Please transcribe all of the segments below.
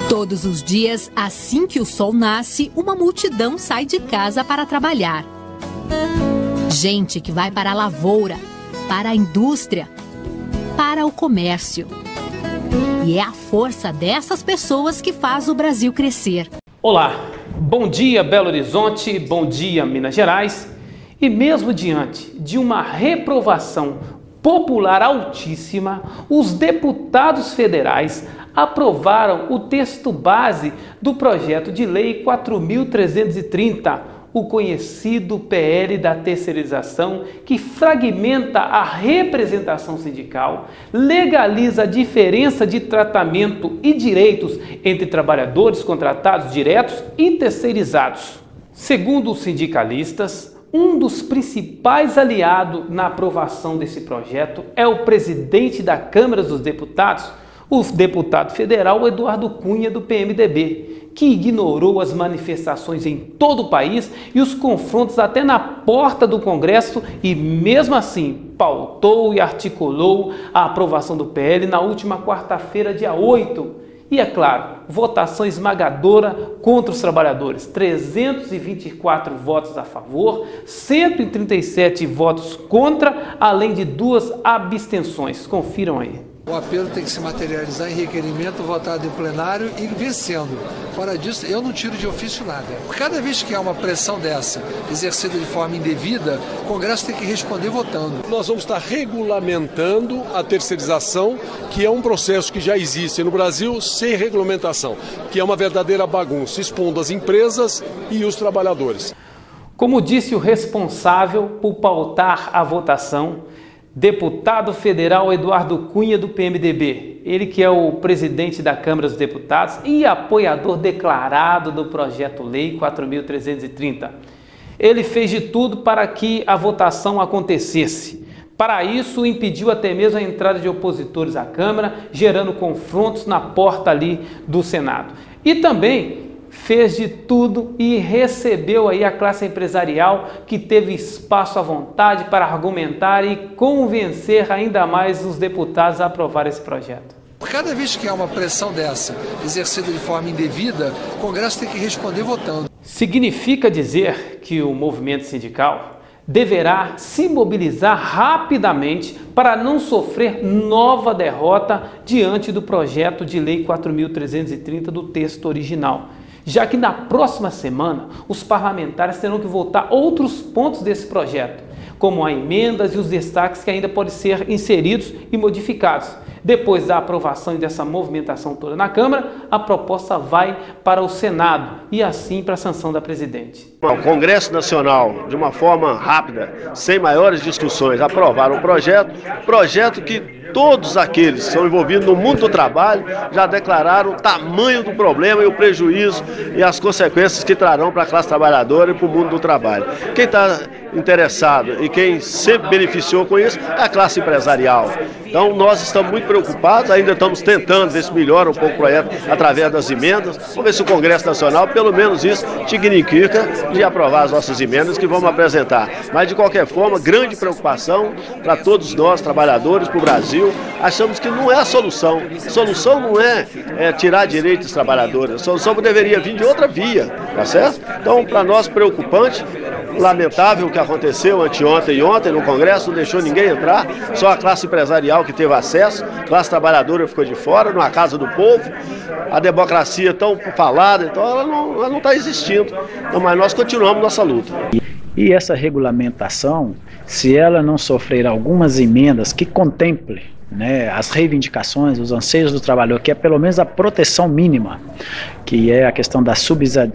Todos os dias, assim que o sol nasce, uma multidão sai de casa para trabalhar. Gente que vai para a lavoura, para a indústria, para o comércio. E é a força dessas pessoas que faz o Brasil crescer. Olá, bom dia Belo Horizonte, bom dia Minas Gerais. E mesmo diante de uma reprovação popular altíssima, os deputados federais aprovaram o texto base do projeto de lei 4.330, o conhecido PL da terceirização, que fragmenta a representação sindical, legaliza a diferença de tratamento e direitos entre trabalhadores contratados diretos e terceirizados. Segundo os sindicalistas, um dos principais aliados na aprovação desse projeto é o presidente da Câmara dos Deputados, o deputado federal Eduardo Cunha, do PMDB, que ignorou as manifestações em todo o país e os confrontos até na porta do Congresso e, mesmo assim, pautou e articulou a aprovação do PL na última quarta-feira, dia 8. E, é claro, votação esmagadora contra os trabalhadores. 324 votos a favor, 137 votos contra, além de 2 abstenções. Confiram aí. O apelo tem que se materializar em requerimento votado em plenário e vencendo. Fora disso, eu não tiro de ofício nada. Cada vez que há uma pressão dessa exercida de forma indevida, o Congresso tem que responder votando. Nós vamos estar regulamentando a terceirização, que é um processo que já existe no Brasil sem regulamentação, que é uma verdadeira bagunça, expondo as empresas e os trabalhadores. Como disse o responsável por pautar a votação, deputado federal Eduardo Cunha, do PMDB, ele que é o presidente da Câmara dos Deputados e apoiador declarado do projeto-lei 4.330. Ele fez de tudo para que a votação acontecesse. Para isso, impediu até mesmo a entrada de opositores à Câmara, gerando confrontos na porta ali do Senado. E também fez de tudo e recebeu aí a classe empresarial, que teve espaço à vontade para argumentar e convencer ainda mais os deputados a aprovar esse projeto. Cada vez que há uma pressão dessa exercida de forma indevida, o Congresso tem que responder votando. Significa dizer que o movimento sindical deverá se mobilizar rapidamente para não sofrer nova derrota diante do projeto de lei 4.330 do texto original, já que na próxima semana os parlamentares terão que votar outros pontos desse projeto, como as emendas e os destaques que ainda podem ser inseridos e modificados. Depois da aprovação e dessa movimentação toda na Câmara, a proposta vai para o Senado e assim para a sanção da presidente. O Congresso Nacional, de uma forma rápida, sem maiores discussões, aprovaram um projeto que todos aqueles que são envolvidos no mundo do trabalho já declararam o tamanho do problema e o prejuízo e as consequências que trarão para a classe trabalhadora e para o mundo do trabalho. Quem está interessado e quem sempre beneficiou com isso é a classe empresarial. Então nós estamos muito preocupados, ainda estamos tentando ver se melhora um pouco o projeto através das emendas. Vamos ver se o Congresso Nacional, pelo menos isso, significa de aprovar as nossas emendas que vamos apresentar. Mas de qualquer forma, grande preocupação para todos nós, trabalhadores, para o Brasil. Achamos que não é a solução. A solução não é tirar direitos dos trabalhadores. A solução deveria vir de outra via, tá certo? Então, para nós, preocupante, lamentável o que aconteceu anteontem e ontem no Congresso, não deixou ninguém entrar, só a classe empresarial que teve acesso, a classe trabalhadora ficou de fora, numa casa do povo, a democracia tão falada, então ela não está existindo. Então, mas nós continuamos nossa luta. E essa regulamentação, se ela não sofrer algumas emendas que contemple, né, as reivindicações, os anseios do trabalhador, que é pelo menos a proteção mínima, que é a questão da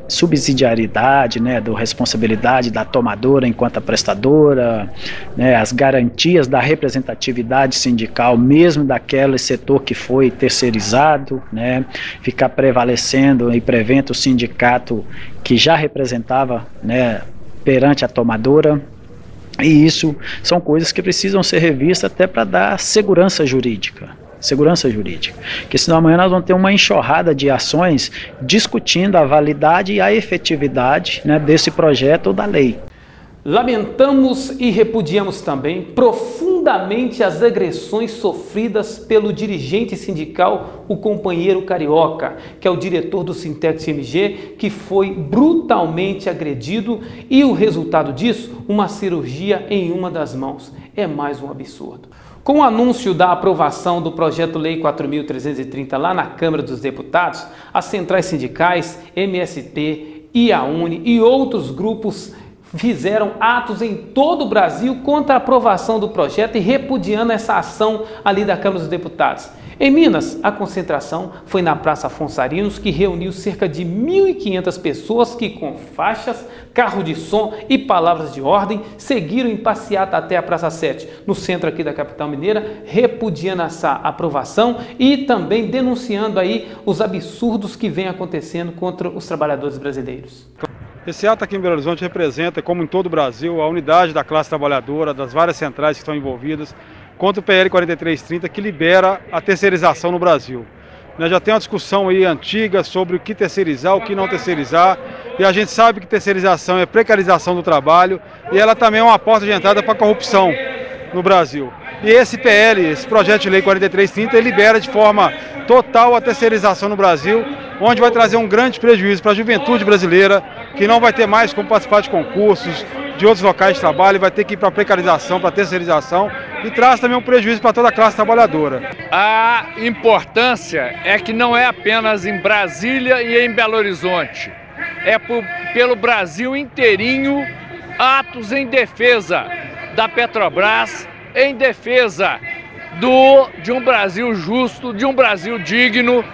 subsidiariedade, né, da responsabilidade da tomadora enquanto a prestadora, né, as garantias da representatividade sindical, mesmo daquele setor que foi terceirizado, né, ficar prevalecendo e prevendo o sindicato que já representava, né, perante a tomadora. E isso são coisas que precisam ser revistas até para dar segurança jurídica, que senão amanhã nós vamos ter uma enxurrada de ações discutindo a validade e a efetividade, né, desse projeto ou da lei. Lamentamos e repudiamos também profundamente as agressões sofridas pelo dirigente sindical, o companheiro Carioca, que é o diretor do Sintex MG, que foi brutalmente agredido e o resultado disso, uma cirurgia em uma das mãos. É mais um absurdo. Com o anúncio da aprovação do Projeto Lei 4.330 lá na Câmara dos Deputados, as centrais sindicais, MST, IAUNE e outros grupos fizeram atos em todo o Brasil contra a aprovação do projeto e repudiando essa ação ali da Câmara dos Deputados. Em Minas, a concentração foi na Praça Afonso Arinos, que reuniu cerca de 1.500 pessoas que, com faixas, carro de som e palavras de ordem, seguiram em passeata até a Praça 7, no centro aqui da capital mineira, repudiando essa aprovação e também denunciando aí os absurdos que vêm acontecendo contra os trabalhadores brasileiros. Esse ato aqui em Belo Horizonte representa, como em todo o Brasil, a unidade da classe trabalhadora, das várias centrais que estão envolvidas, contra o PL 4330, que libera a terceirização no Brasil. Já tem uma discussão aí antiga sobre o que terceirizar, o que não terceirizar, e a gente sabe que terceirização é precarização do trabalho, e ela também é uma porta de entrada para a corrupção no Brasil. E esse PL, esse projeto de lei 4330, ele libera de forma total a terceirização no Brasil, onde vai trazer um grande prejuízo para a juventude brasileira, que não vai ter mais como participar de concursos, de outros locais de trabalho, vai ter que ir para a precarização, para a terceirização, e traz também um prejuízo para toda a classe trabalhadora. A importância é que não é apenas em Brasília e em Belo Horizonte, é pelo Brasil inteirinho, atos em defesa da Petrobras, em defesa de um Brasil justo, de um Brasil digno,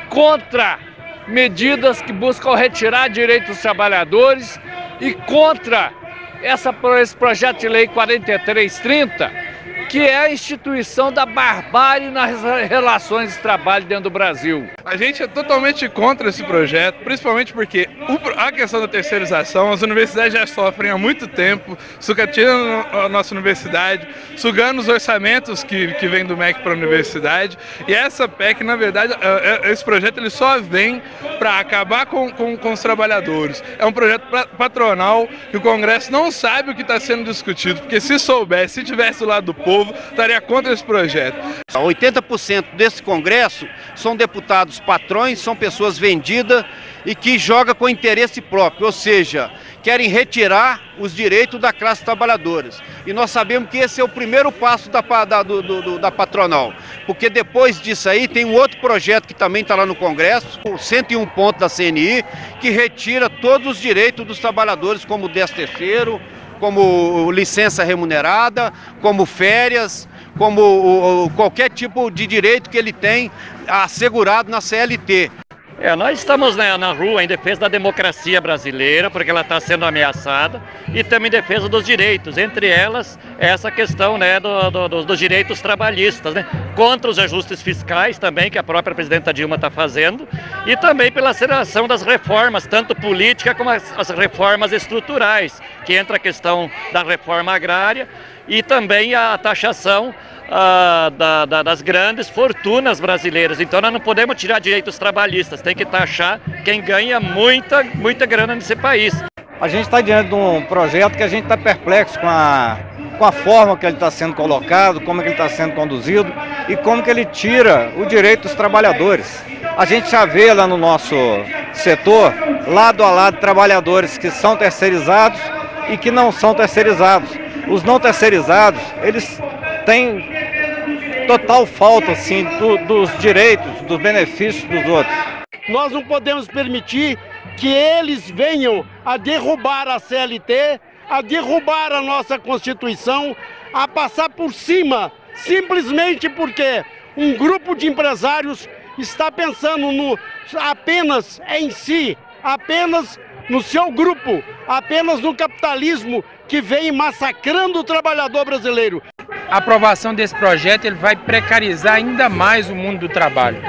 contra medidas que buscam retirar direitos dos trabalhadores e contra esse projeto de lei 4330, que é a instituição da barbárie nas relações de trabalho dentro do Brasil. A gente é totalmente contra esse projeto, principalmente porque a questão da terceirização, as universidades já sofrem há muito tempo, sucateando a nossa universidade, sugando os orçamentos que vêm do MEC para a universidade, e essa PEC, na verdade, esse projeto ele só vem para acabar com os trabalhadores. É um projeto patronal que o Congresso não sabe o que está sendo discutido, porque se soubesse, se tivesse do lado do povo, estaria contra esse projeto. 80% desse Congresso são deputados patrões, são pessoas vendidas e que jogam com interesse próprio, ou seja, querem retirar os direitos da classe trabalhadora. E nós sabemos que esse é o primeiro passo da patronal, porque depois disso aí tem um outro projeto que também está lá no Congresso, o 101 pontos da CNI, que retira todos os direitos dos trabalhadores, como 13º, como licença remunerada, como férias, como qualquer tipo de direito que ele tem assegurado na CLT. Nós estamos na rua em defesa da democracia brasileira, porque ela está sendo ameaçada, e também em defesa dos direitos, entre elas essa questão dos direitos trabalhistas, contra os ajustes fiscais também, que a própria presidenta Dilma está fazendo, e também pela aceleração das reformas, tanto política como as reformas estruturais, que entra a questão da reforma agrária e também a taxação das grandes fortunas brasileiras. Então nós não podemos tirar direitos trabalhistas, tem que taxar quem ganha muita grana nesse país. A gente está diante de um projeto que a gente está perplexo com a forma que ele está sendo colocado, como que ele está sendo conduzido e como que ele tira o direito dos trabalhadores. A gente já vê lá no nosso setor, lado a lado, trabalhadores que são terceirizados e que não são terceirizados. Os não terceirizados, eles têm total falta assim, dos direitos, dos benefícios dos outros. Nós não podemos permitir que eles venham a derrubar a CLT, a derrubar a nossa Constituição, a passar por cima, simplesmente porque um grupo de empresários está pensando apenas em si, apenas no seu grupo, apenas no capitalismo que vem massacrando o trabalhador brasileiro. A aprovação desse projeto ele vai precarizar ainda mais o mundo do trabalho.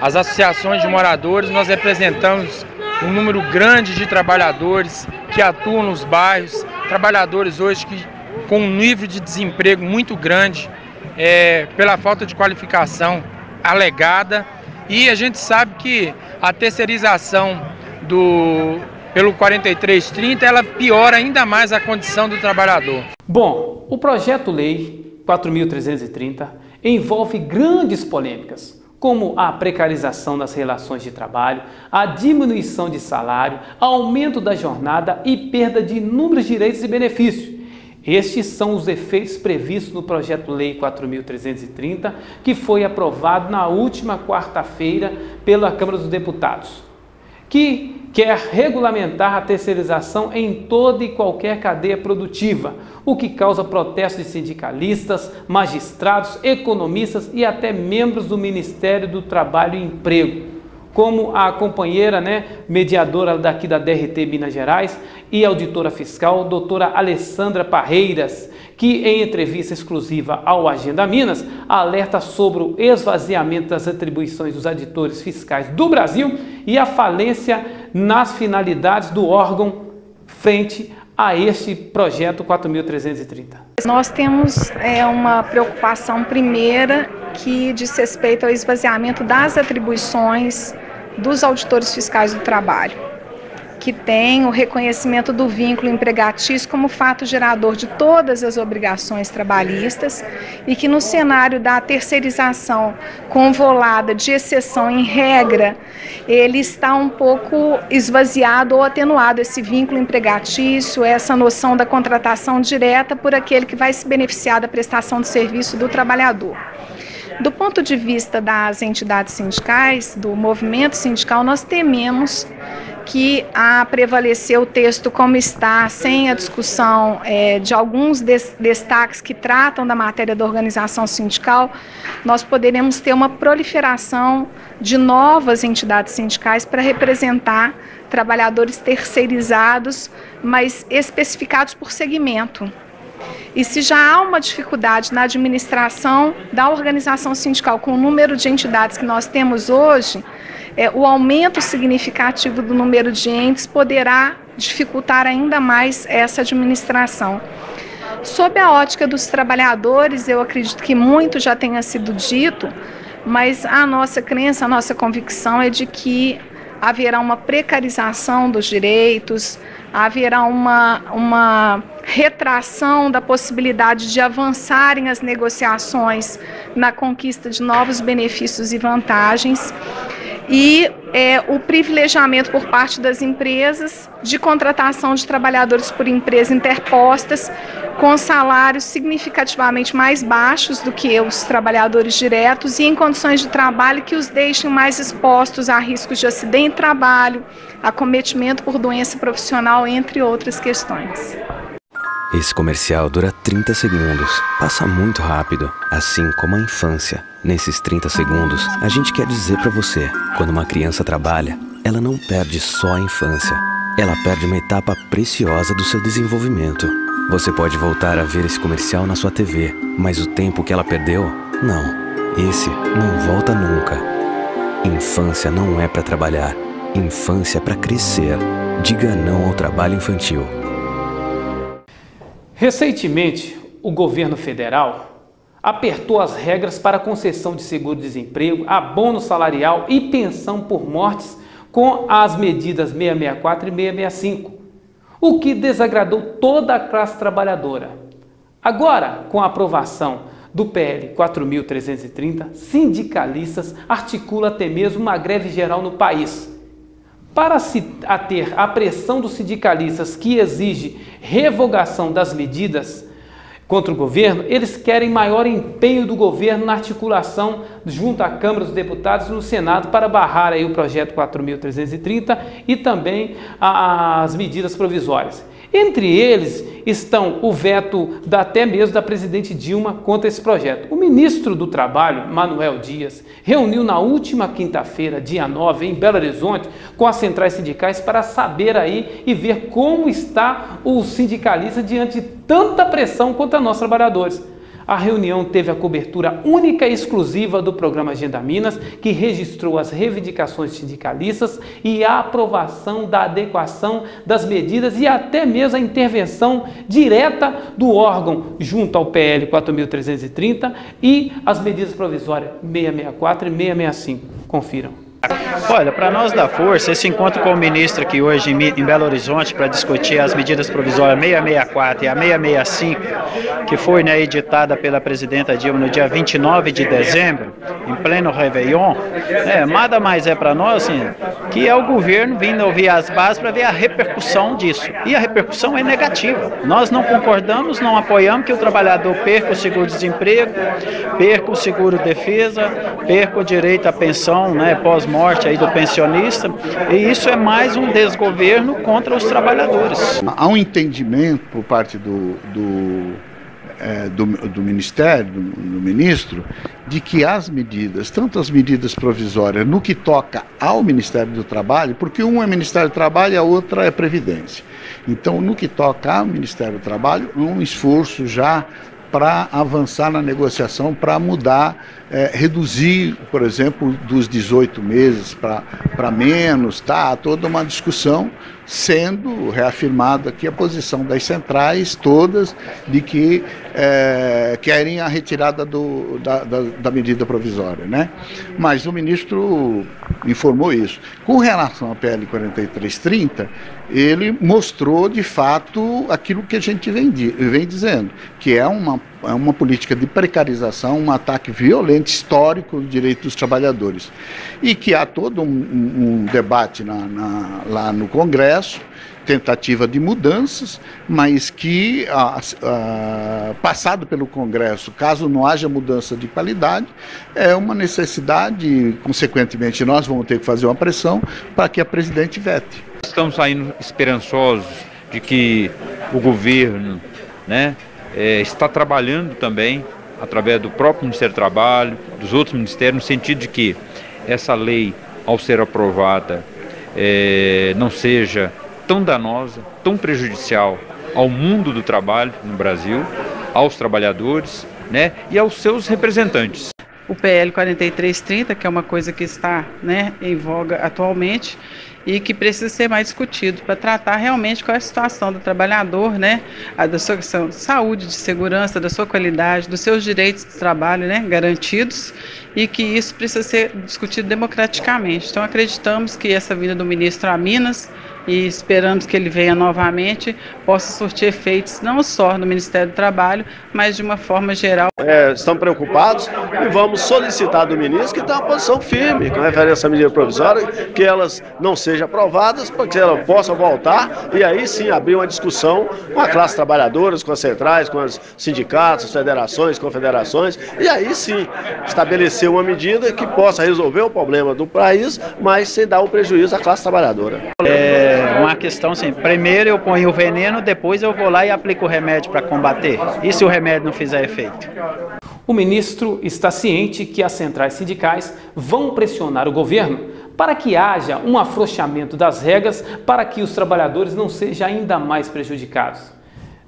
As associações de moradores, nós representamos um número grande de trabalhadores que atuam nos bairros, trabalhadores hoje com um nível de desemprego muito grande, pela falta de qualificação alegada, e a gente sabe que a terceirização pelo 4330, ela piora ainda mais a condição do trabalhador. Bom, o projeto-lei 4.330 envolve grandes polêmicas, como a precarização das relações de trabalho, a diminuição de salário, aumento da jornada e perda de inúmeros direitos e benefícios. Estes são os efeitos previstos no projeto-lei 4.330, que foi aprovado na última quarta-feira pela Câmara dos Deputados, que quer regulamentar a terceirização em toda e qualquer cadeia produtiva, o que causa protestos de sindicalistas, magistrados, economistas e até membros do Ministério do Trabalho e Emprego, como a companheira, mediadora daqui da DRT Minas Gerais e auditora fiscal, doutora Alessandra Parreiras, que em entrevista exclusiva ao Agenda Minas, alerta sobre o esvaziamento das atribuições dos auditores fiscais do Brasil e a falência nas finalidades do órgão frente a este projeto 4.330. Nós temos uma preocupação primeira que diz respeito ao esvaziamento das atribuições dos auditores fiscais do trabalho, que tem o reconhecimento do vínculo empregatício como fato gerador de todas as obrigações trabalhistas e que no cenário da terceirização convolada de exceção em regra, ele está um pouco esvaziado ou atenuado, esse vínculo empregatício, essa noção da contratação direta por aquele que vai se beneficiar da prestação de serviço do trabalhador. Do ponto de vista das entidades sindicais, do movimento sindical, nós tememos que a prevalecer o texto como está, sem a discussão de alguns destaques que tratam da matéria da organização sindical, nós poderemos ter uma proliferação de novas entidades sindicais para representar trabalhadores terceirizados, mas especificados por segmento. E se já há uma dificuldade na administração da organização sindical com o número de entidades que nós temos hoje, o aumento significativo do número de entes poderá dificultar ainda mais essa administração. Sob a ótica dos trabalhadores, eu acredito que muito já tenha sido dito, mas a nossa crença, a nossa convicção é de que haverá uma precarização dos direitos, haverá uma retração da possibilidade de avançarem as negociações na conquista de novos benefícios e vantagens e o privilegiamento por parte das empresas de contratação de trabalhadores por empresas interpostas com salários significativamente mais baixos do que os trabalhadores diretos e em condições de trabalho que os deixem mais expostos a riscos de acidente de trabalho, acometimento por doença profissional, entre outras questões. Esse comercial dura 30 segundos. Passa muito rápido, assim como a infância. Nesses 30 segundos, a gente quer dizer pra você, quando uma criança trabalha, ela não perde só a infância. Ela perde uma etapa preciosa do seu desenvolvimento. Você pode voltar a ver esse comercial na sua TV, mas o tempo que ela perdeu, não. Esse não volta nunca. Infância não é pra trabalhar. Infância é pra crescer. Diga não ao trabalho infantil. Recentemente, o governo federal apertou as regras para a concessão de seguro-desemprego, abono salarial e pensão por mortes com as medidas 664 e 665, o que desagradou toda a classe trabalhadora. Agora, com a aprovação do PL 4.330, sindicalistas articulam até mesmo uma greve geral no país. Para se ater à pressão dos sindicalistas que exige revogação das medidas contra o governo, eles querem maior empenho do governo na articulação junto à Câmara dos Deputados e no Senado para barrar aí o projeto 4.330 e também as medidas provisórias. Entre eles estão o veto até mesmo da presidente Dilma contra esse projeto. O ministro do Trabalho, Manuel Dias, reuniu na última quinta-feira, dia 9, em Belo Horizonte, com as centrais sindicais para saber aí e ver como está o sindicalista diante de tanta pressão contra nós trabalhadores. A reunião teve a cobertura única e exclusiva do programa Agenda Minas, que registrou as reivindicações sindicalistas e a aprovação da adequação das medidas e até mesmo a intervenção direta do órgão junto ao PL 4.330 e as medidas provisórias 664 e 665. Confiram. Olha, para nós da Força, esse encontro com o ministro aqui hoje em Belo Horizonte para discutir as medidas provisórias 664 e a 665, que foi, né, editada pela presidenta Dilma no dia 29 de dezembro, em pleno Réveillon, nada mais é para nós assim, que é o governo vindo ouvir as bases para ver a repercussão disso. E a repercussão é negativa. Nós não concordamos, não apoiamos que o trabalhador perca o seguro-desemprego, perca o seguro-defesa, perca o direito à pensão, né, pós-morte aí do pensionista, e isso é mais um desgoverno contra os trabalhadores. Há um entendimento por parte do Ministério, do ministro, de que as medidas, tanto as medidas provisórias no que toca ao Ministério do Trabalho, porque um é Ministério do Trabalho e a outra é Previdência. Então, no que toca ao Ministério do Trabalho, um esforço já para avançar na negociação, para mudar, reduzir, por exemplo, dos 18 meses para menos, toda uma discussão, sendo reafirmada aqui a posição das centrais todas de que querem a retirada da medida provisória, né? Mas o ministro informou isso. Com relação à PL 4330, ele mostrou de fato aquilo que a gente vem dizendo, que é uma política de precarização, um ataque violento, histórico do direito dos trabalhadores. E que há todo um debate lá no Congresso, tentativa de mudanças, mas que, passado pelo Congresso, caso não haja mudança de qualidade, é uma necessidade, consequentemente nós vamos ter que fazer uma pressão para que a presidente vete. Estamos saindo esperançosos de que o governo, né, está trabalhando também, através do próprio Ministério do Trabalho, dos outros ministérios, no sentido de que essa lei, ao ser aprovada, não seja tão danosa, tão prejudicial ao mundo do trabalho no Brasil, aos trabalhadores, né, e aos seus representantes. O PL 4330, que é uma coisa que está, né, em voga atualmente e que precisa ser mais discutido para tratar realmente qual é a situação do trabalhador, né, da sua questão de saúde, de segurança, da sua qualidade, dos seus direitos de trabalho, né, garantidos, e que isso precisa ser discutido democraticamente. Então acreditamos que essa vinda do ministro a Minas, e esperamos que ele venha novamente, possa surtir efeitos não só no Ministério do Trabalho, mas de uma forma geral. Estamos preocupados e vamos solicitar do ministro que tenha uma posição firme com referência à medida provisória, que elas não sejam aprovadas, para que elas possam voltar e aí sim abrir uma discussão com a classe trabalhadora, com as centrais, com os sindicatos, as federações, confederações, e aí sim estabelecer uma medida que possa resolver o problema do país, mas sem dar um prejuízo à classe trabalhadora. Uma questão assim, primeiro eu ponho o veneno, depois eu vou lá e aplico o remédio para combater. E se o remédio não fizer efeito? O ministro está ciente que as centrais sindicais vão pressionar o governo para que haja um afrouxamento das regras para que os trabalhadores não sejam ainda mais prejudicados.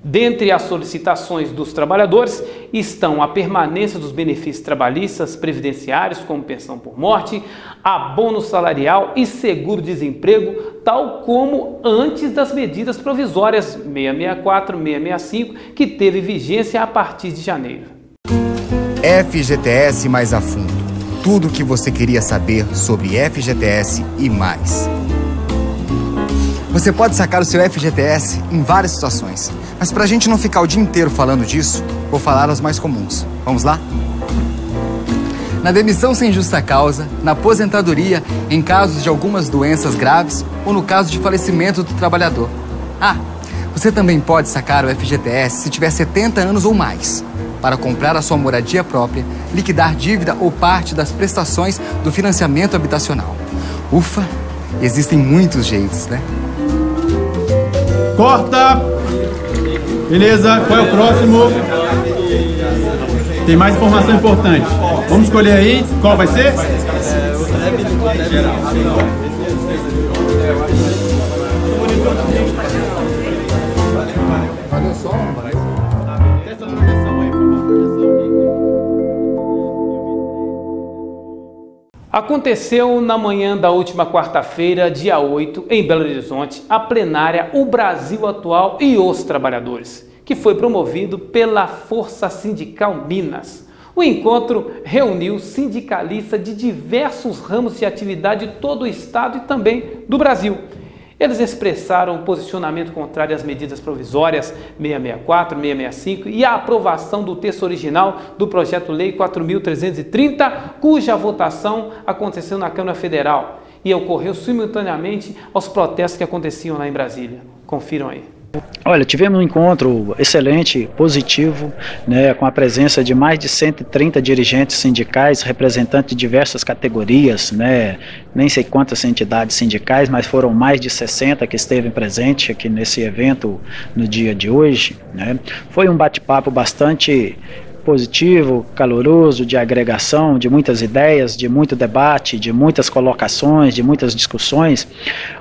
Dentre as solicitações dos trabalhadores estão a permanência dos benefícios trabalhistas previdenciários, como pensão por morte, abono salarial e seguro-desemprego, tal como antes das medidas provisórias 664 e 665, que teve vigência a partir de janeiro. FGTS mais a fundo. Tudo o que você queria saber sobre FGTS e mais. Você pode sacar o seu FGTS em várias situações, mas para a gente não ficar o dia inteiro falando disso, vou falar as mais comuns. Vamos lá? Na demissão sem justa causa, na aposentadoria, em casos de algumas doenças graves ou no caso de falecimento do trabalhador. Você também pode sacar o FGTS se tiver 70 anos ou mais, para comprar a sua moradia própria, liquidar dívida ou parte das prestações do financiamento habitacional. Ufa, existem muitos jeitos, né? Corta! Beleza, qual é o próximo? Tem mais informação importante. Vamos escolher aí, qual vai ser? Aconteceu na manhã da última quarta-feira, dia 8, em Belo Horizonte, a plenária O Brasil Atual e os Trabalhadores, que foi promovido pela Força Sindical Minas. O encontro reuniu sindicalistas de diversos ramos de atividade de todo o estado e também do Brasil. Eles expressaram o posicionamento contrário às medidas provisórias 664, 665 e à aprovação do texto original do projeto-lei 4.330, cuja votação aconteceu na Câmara Federal e ocorreu simultaneamente aos protestos que aconteciam lá em Brasília. Confiram aí. Olha, tivemos um encontro excelente, positivo, né, com a presença de mais de 130 dirigentes sindicais, representantes de diversas categorias, né, nem sei quantas entidades sindicais, mas foram mais de 60 que esteve presente aqui nesse evento no dia de hoje, né. Foi um bate-papo bastante positivo, caloroso, de agregação, de muitas ideias, de muito debate, de muitas colocações, de muitas discussões,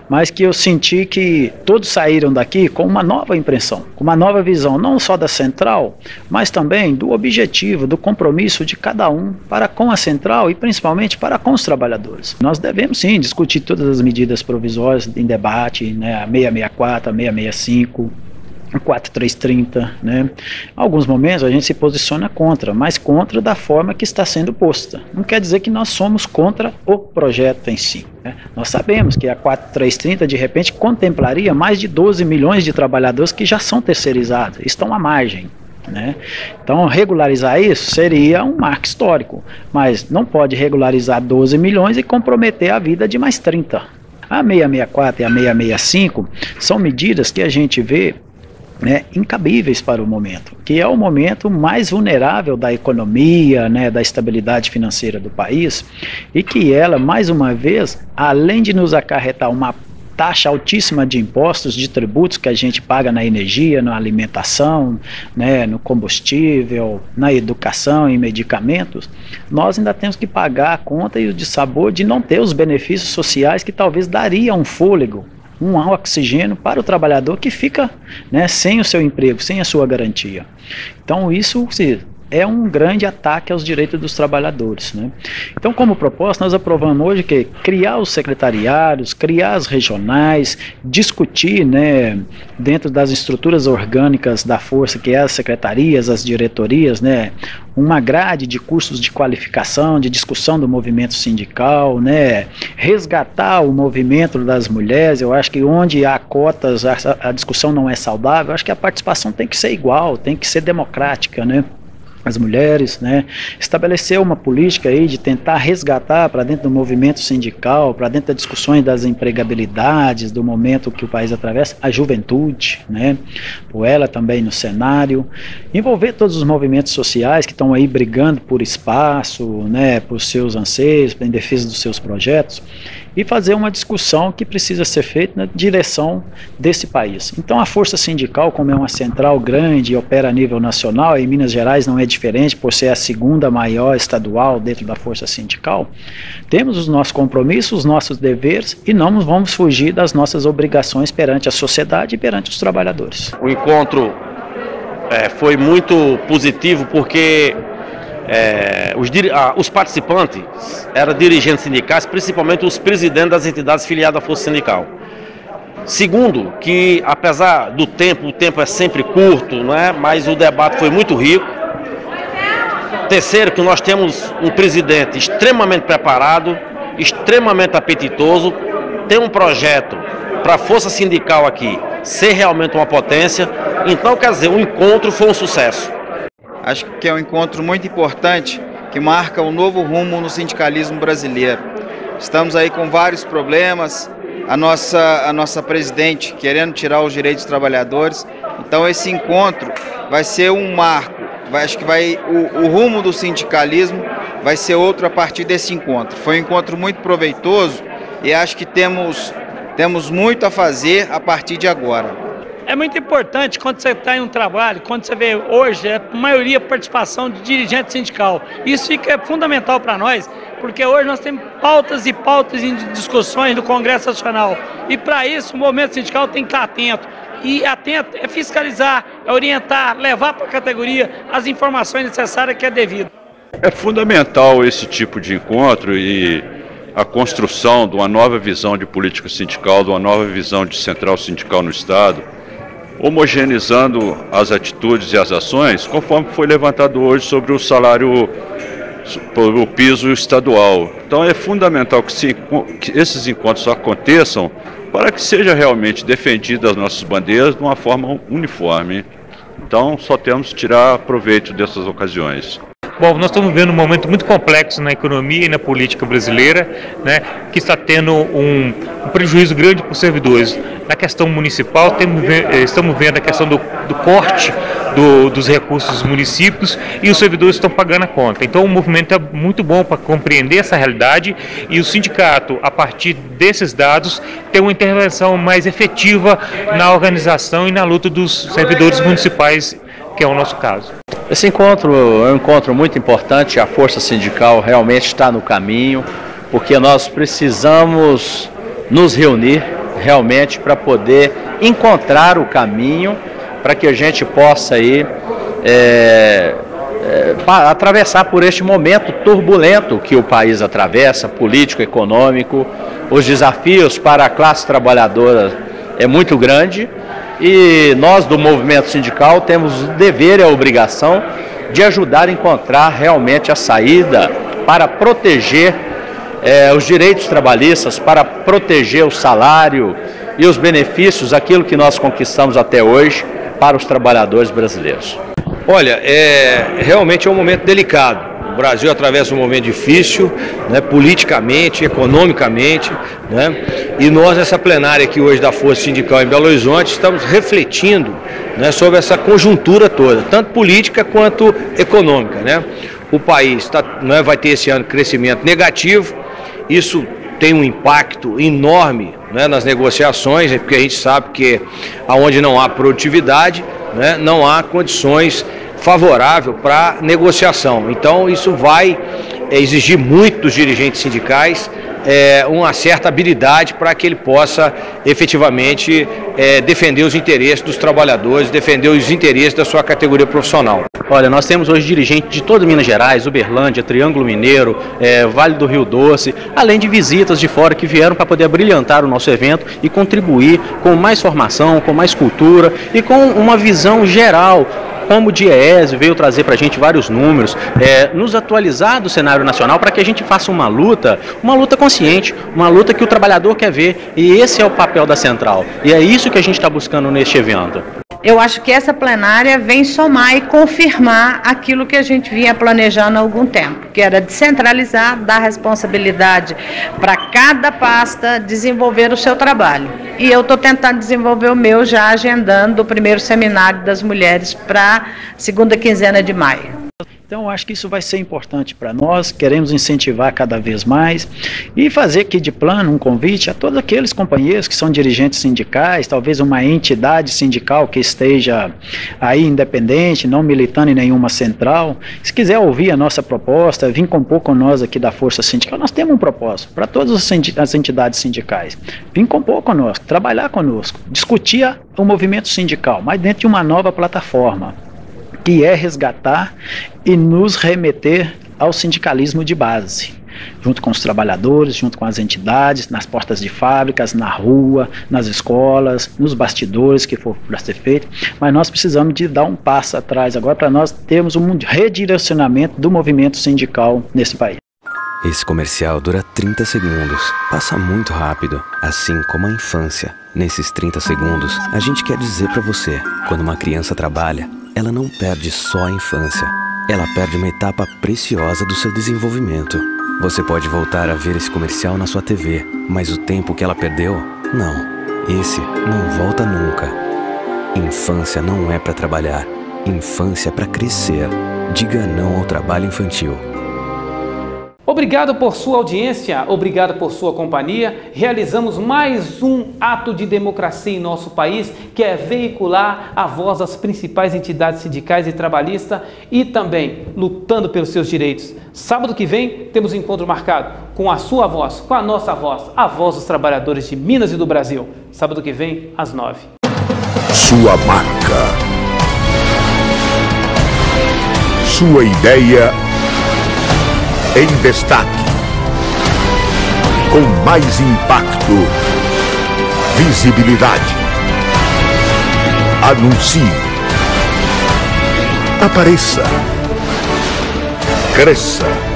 mas que eu senti que todos saíram daqui com uma nova impressão, com uma nova visão, não só da central, mas também do objetivo, do compromisso de cada um para com a central e principalmente para com os trabalhadores. Nós devemos sim discutir todas as medidas provisórias em debate, né, a 664, a 665, 4330, né? Em alguns momentos a gente se posiciona contra, mas contra da forma que está sendo posta. Não quer dizer que nós somos contra o projeto em si, né? Nós sabemos que a 4330 de repente contemplaria mais de 12 milhões de trabalhadores que já são terceirizados, estão à margem, né? Então regularizar isso seria um marco histórico, mas não pode regularizar 12 milhões e comprometer a vida de mais 30. A 664 e a 665 são medidas que a gente vê, né, incabíveis para o momento, que é o momento mais vulnerável da economia, né, da estabilidade financeira do país, e que ela, mais uma vez, além de nos acarretar uma taxa altíssima de impostos, de tributos que a gente paga na energia, na alimentação, né, no combustível, na educação, em medicamentos, nós ainda temos que pagar a conta e o dissabor de não ter os benefícios sociais que talvez daria um fôlego, um oxigênio para o trabalhador que fica, né, sem o seu emprego, sem a sua garantia. Então isso é um grande ataque aos direitos dos trabalhadores, né? Então, como proposta, nós aprovamos hoje que criar os secretariados, criar as regionais, discutir, né, dentro das estruturas orgânicas da força, que é as secretarias, as diretorias, né, uma grade de cursos de qualificação, de discussão do movimento sindical, né, resgatar o movimento das mulheres. Eu acho que onde há cotas, a discussão não é saudável. Eu acho que a participação tem que ser igual, tem que ser democrática, né? As mulheres, né, estabelecer uma política aí de tentar resgatar para dentro do movimento sindical, para dentro das discussões das empregabilidades, do momento que o país atravessa, a juventude, né, por ela também no cenário, envolver todos os movimentos sociais que estão aí brigando por espaço, né, por seus anseios, em defesa dos seus projetos, e fazer uma discussão que precisa ser feita na direção desse país. Então a força sindical, como é uma central grande e opera a nível nacional, em Minas Gerais não é diferente por ser a segunda maior estadual dentro da força sindical, temos os nossos compromissos, os nossos deveres e não vamos fugir das nossas obrigações perante a sociedade e perante os trabalhadores. O encontro foi muito positivo porque os participantes eram dirigentes sindicais, principalmente os presidentes das entidades filiadas à Força Sindical. Segundo, que apesar do tempo, o tempo é sempre curto, não é? Mas o debate foi muito rico. Terceiro, que nós temos um presidente extremamente preparado, extremamente apetitoso, tem um projeto para a Força Sindical aqui ser realmente uma potência. Então, quer dizer, o encontro foi um sucesso. Acho que é um encontro muito importante que marca um novo rumo no sindicalismo brasileiro. Estamos aí com vários problemas, a nossa presidente querendo tirar os direitos dos trabalhadores. Então esse encontro vai ser um marco. Acho que o rumo do sindicalismo vai ser outro a partir desse encontro. Foi um encontro muito proveitoso e acho que temos muito a fazer a partir de agora. É muito importante quando você está em um trabalho, quando você vê hoje, a maioria participação de dirigente sindical. Isso fica fundamental para nós, porque hoje nós temos pautas e pautas em discussões do Congresso Nacional. E para isso o movimento sindical tem que estar atento. E atento é fiscalizar, é orientar, levar para a categoria as informações necessárias que é devido. É fundamental esse tipo de encontro e a construção de uma nova visão de política sindical, de uma nova visão de central sindical no Estado. homogeneizando as atitudes e as ações, conforme foi levantado hoje sobre o salário, o piso estadual. Então é fundamental que esses encontros aconteçam para que seja realmente defendidas as nossas bandeiras de uma forma uniforme. Então só temos que tirar proveito dessas ocasiões. Bom, nós estamos vivendo um momento muito complexo na economia e na política brasileira, né, que está tendo um prejuízo grande para os servidores. Na questão municipal, estamos vendo a questão do corte dos recursos dos municípios e os servidores estão pagando a conta. Então o movimento é muito bom para compreender essa realidade e o sindicato, a partir desses dados, tem uma intervenção mais efetiva na organização e na luta dos servidores municipais, que é o nosso caso. Esse encontro é um encontro muito importante, a força sindical realmente está no caminho, porque nós precisamos nos reunir realmente para poder encontrar o caminho para que a gente possa aí atravessar por este momento turbulento que o país atravessa, político, econômico. Os desafios para a classe trabalhadora é muito grande. E nós do movimento sindical temos o dever e a obrigação de ajudar a encontrar realmente a saída para proteger os direitos trabalhistas, para proteger o salário e os benefícios, aquilo que nós conquistamos até hoje para os trabalhadores brasileiros. Olha, realmente é um momento delicado. O Brasil atravessa um momento difícil, né, politicamente, economicamente, né, e nós, nessa plenária aqui hoje da Força Sindical em Belo Horizonte, estamos refletindo, né, sobre essa conjuntura toda, tanto política quanto econômica, né. O país vai ter esse ano crescimento negativo, isso tem um impacto enorme, né, nas negociações, porque a gente sabe que onde não há produtividade, né, não há condições favorável para negociação. Então isso vai exigir muito dos dirigentes sindicais uma certa habilidade para que ele possa efetivamente defender os interesses dos trabalhadores, defender os interesses da sua categoria profissional. Olha, nós temos hoje dirigentes de toda Minas Gerais, Uberlândia, Triângulo Mineiro, Vale do Rio Doce, além de visitas de fora que vieram para poder brilhantar o nosso evento e contribuir com mais formação, com mais cultura e com uma visão geral, como o DIEESE veio trazer para a gente vários números, nos atualizar do cenário nacional para que a gente faça uma luta consciente, uma luta que o trabalhador quer ver, e esse é o papel da Central. E é isso que a gente está buscando neste evento. Eu acho que essa plenária vem somar e confirmar aquilo que a gente vinha planejando há algum tempo, que era descentralizar, dar responsabilidade para cada pasta desenvolver o seu trabalho. E eu estou tentando desenvolver o meu, já agendando o primeiro seminário das mulheres para a segunda quinzena de maio. Então, eu acho que isso vai ser importante para nós, queremos incentivar cada vez mais e fazer aqui de plano um convite a todos aqueles companheiros que são dirigentes sindicais, talvez uma entidade sindical que esteja aí independente, não militando em nenhuma central. Se quiser ouvir a nossa proposta, vir compor com nós aqui da Força Sindical, nós temos um propósito para todas as entidades sindicais. Vir compor conosco, trabalhar conosco, discutir o movimento sindical, mas dentro de uma nova plataforma, que é resgatar e nos remeter ao sindicalismo de base, junto com os trabalhadores, junto com as entidades, nas portas de fábricas, na rua, nas escolas, nos bastidores, que for para ser feito, mas nós precisamos de dar um passo atrás agora para nós termos um redirecionamento do movimento sindical nesse país. Esse comercial dura 30 segundos, passa muito rápido, assim como a infância. Nesses 30 segundos, a gente quer dizer para você, quando uma criança trabalha, ela não perde só a infância, ela perde uma etapa preciosa do seu desenvolvimento. Você pode voltar a ver esse comercial na sua TV, mas o tempo que ela perdeu, não. Esse não volta nunca. Infância não é para trabalhar, infância é para crescer. Diga não ao trabalho infantil. Obrigado por sua audiência, obrigado por sua companhia. Realizamos mais um ato de democracia em nosso país, que é veicular a voz das principais entidades sindicais e trabalhistas e também lutando pelos seus direitos. Sábado que vem temos um encontro marcado com a sua voz, com a nossa voz, a voz dos trabalhadores de Minas e do Brasil. Sábado que vem, às 9. Sua marca. Sua ideia em destaque, com mais impacto, visibilidade. Anuncie. Apareça. Cresça.